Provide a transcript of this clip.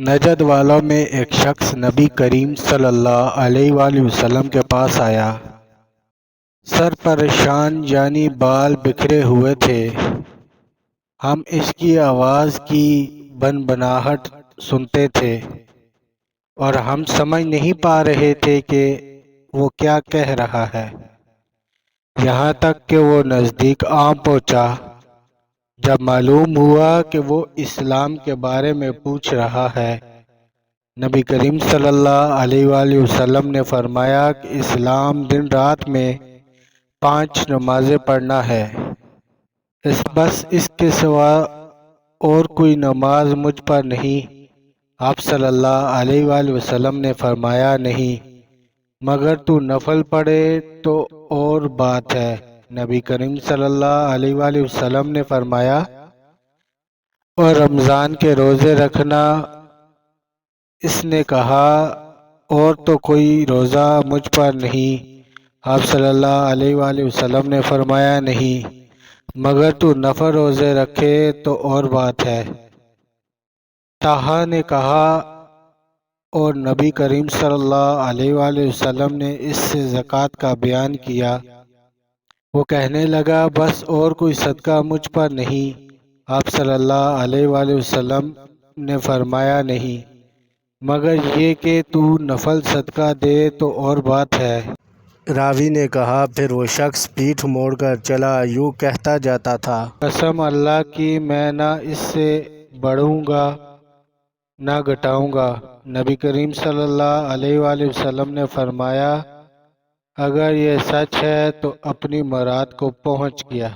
نجد والوں میں ایک شخص نبی کریم صلی اللہ علیہ وآلہ وسلم کے پاس آیا۔ سر پریشان یعنی بال بکھرے ہوئے تھے۔ ہم اس کی آواز کی بنبناہٹ سنتے تھے اور ہم سمجھ نہیں پا رہے تھے کہ وہ کیا کہہ رہا ہے، یہاں تک کہ وہ نزدیک آ پہنچا۔ جب معلوم ہوا کہ وہ اسلام کے بارے میں پوچھ رہا ہے، نبی کریم صلی اللہ علیہ وآلہ وسلم نے فرمایا کہ اسلام دن رات میں 5 نمازیں پڑھنا ہے، بس اس کے سوا اور کوئی نماز مجھ پر نہیں۔ آپ صلی اللہ علیہ وآلہ وسلم نے فرمایا، نہیں، مگر تو نفل پڑھے تو اور بات ہے۔ نبی کریم صلی اللہ علیہ وآلہ وسلم نے فرمایا، اور رمضان کے روزے رکھنا؟ اس نے کہا، اور تو کوئی روزہ مجھ پر نہیں۔ آپ صلی اللہ علیہ وآلہ وسلم نے فرمایا، نہیں، مگر تو نفل روزے رکھے تو اور بات ہے۔ طلحہ نے کہا، اور نبی کریم صلی اللہ علیہ وآلہ وسلم نے اس سے زکوٰۃ کا بیان کیا۔ وہ کہنے لگا، بس اور کوئی صدقہ مجھ پر نہیں۔ آپ صلی اللہ علیہ وآلہ وسلم نے فرمایا، نہیں، مگر یہ کہ تو نفل صدقہ دے تو اور بات ہے۔ راوی نے کہا، پھر وہ شخص پیٹھ موڑ کر چلا، یوں کہتا جاتا تھا، قسم اللہ کی میں نہ اس سے بڑھوں گا نہ گھٹاؤں گا۔ نبی کریم صلی اللہ علیہ وآلہ وسلم نے فرمایا، اگر یہ سچ ہے تو اپنی مراد کو پہنچ گیا۔